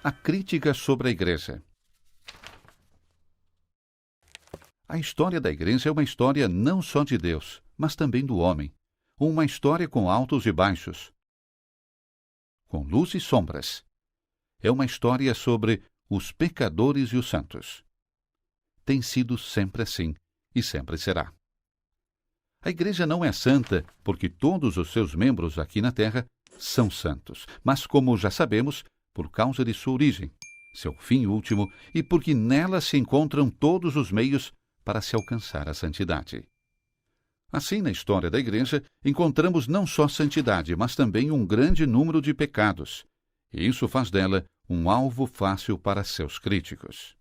A crítica sobre a Igreja. A história da Igreja é uma história não só de Deus, mas também do homem. Uma história com altos e baixos, com luz e sombras. É uma história sobre os pecadores e os santos. Tem sido sempre assim e sempre será. A Igreja não é santa porque todos os seus membros aqui na Terra são santos, mas, como já sabemos, por causa de sua origem, seu fim último e porque nela se encontram todos os meios para se alcançar a santidade. Assim, na história da Igreja, encontramos não só santidade, mas também um grande número de pecados, e isso faz dela um alvo fácil para seus críticos.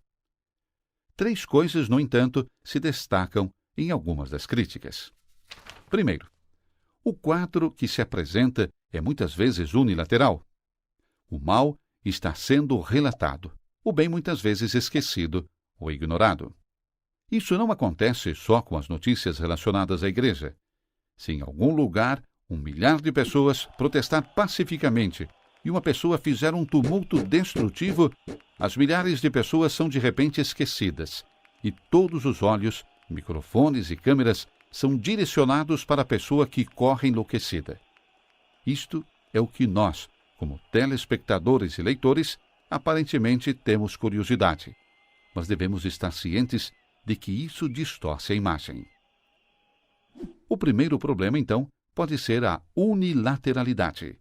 3 coisas, no entanto, se destacam em algumas das críticas. Primeiro, o quadro que se apresenta é muitas vezes unilateral. O mal está sendo relatado, o bem muitas vezes esquecido ou ignorado. Isso não acontece só com as notícias relacionadas à Igreja. Se em algum lugar 1 milhar de pessoas protestar pacificamente e uma pessoa fizer um tumulto destrutivo, as milhares de pessoas são de repente esquecidas e todos os olhos, microfones e câmeras são direcionados para a pessoa que corre enlouquecida. Isto é o que nós, como telespectadores e leitores, aparentemente temos curiosidade, mas devemos estar cientes de que isso distorce a imagem. O primeiro problema, então, pode ser a unilateralidade.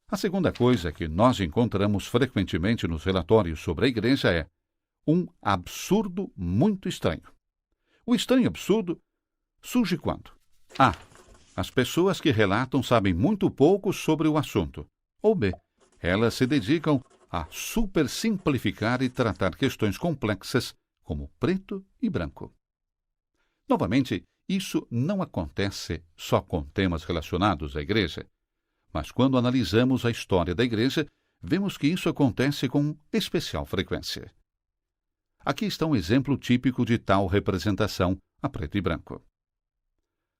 A segunda coisa que nós encontramos frequentemente nos relatórios sobre a Igreja é um absurdo muito estranho. O estranho absurdo surge quando A. As pessoas que relatam sabem muito pouco sobre o assunto, ou B. Elas se dedicam a supersimplificar e tratar questões complexas como preto e branco. Novamente, isso não acontece só com temas relacionados à Igreja, mas quando analisamos a história da Igreja, vemos que isso acontece com especial frequência. Aqui está um exemplo típico de tal representação a preto e branco.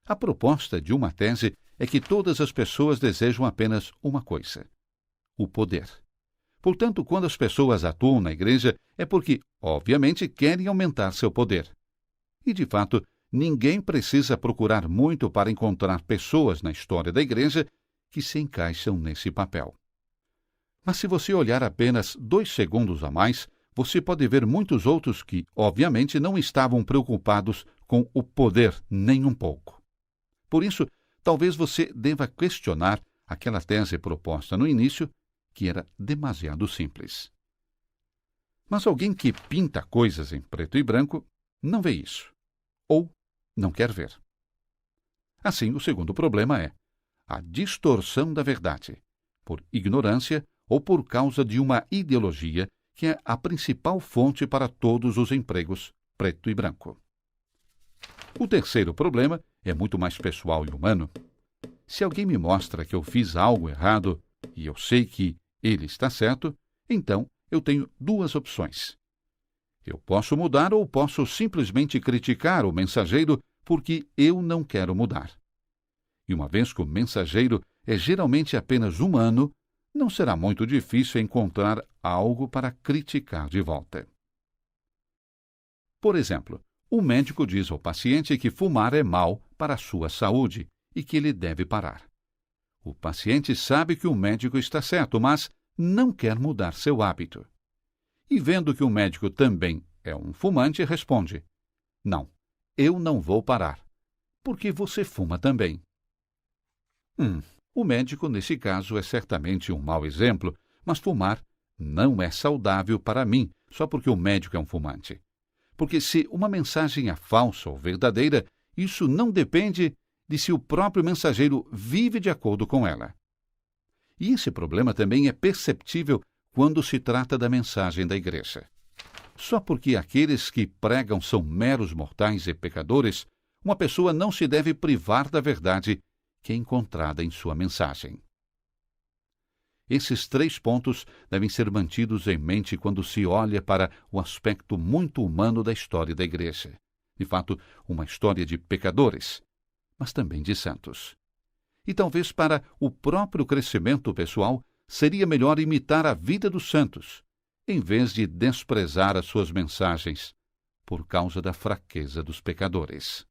A proposta de uma tese é que todas as pessoas desejam apenas uma coisa: o poder. Portanto, quando as pessoas atuam na Igreja, é porque, obviamente, querem aumentar seu poder. E, de fato, ninguém precisa procurar muito para encontrar pessoas na história da Igreja que se encaixam nesse papel. Mas se você olhar apenas 2 segundos a mais, você pode ver muitos outros que, obviamente, não estavam preocupados com o poder nem um pouco. Por isso, talvez você deva questionar aquela tese proposta no início, que era demasiado simples. Mas alguém que pinta coisas em preto e branco não vê isso, ou não quer ver. Assim, o segundo problema é a distorção da verdade, por ignorância ou por causa de uma ideologia que é a principal fonte para todos os empregos preto e branco. O terceiro problema é muito mais pessoal e humano. Se alguém me mostra que eu fiz algo errado e eu sei que ele está certo, então eu tenho 2 opções. Eu posso mudar ou posso simplesmente criticar o mensageiro porque eu não quero mudar. E uma vez que o mensageiro é geralmente apenas humano, não será muito difícil encontrar algo para criticar de volta. Por exemplo, o médico diz ao paciente que fumar é mal para a sua saúde e que ele deve parar. O paciente sabe que o médico está certo, mas não quer mudar seu hábito. E vendo que o médico também é um fumante, responde: "Não, eu não vou parar, porque você fuma também." O médico, nesse caso, é certamente um mau exemplo, mas fumar não é saudável para mim, só porque o médico é um fumante. Porque se uma mensagem é falsa ou verdadeira, isso não depende de se o próprio mensageiro vive de acordo com ela. E esse problema também é perceptível quando se trata da mensagem da Igreja. Só porque aqueles que pregam são meros mortais e pecadores, uma pessoa não se deve privar da verdade que é encontrada em sua mensagem. Esses 3 pontos devem ser mantidos em mente quando se olha para o aspecto muito humano da história da Igreja. De fato, uma história de pecadores, mas também de santos. E talvez para o próprio crescimento pessoal, seria melhor imitar a vida dos santos, em vez de desprezar as suas mensagens, por causa da fraqueza dos pecadores.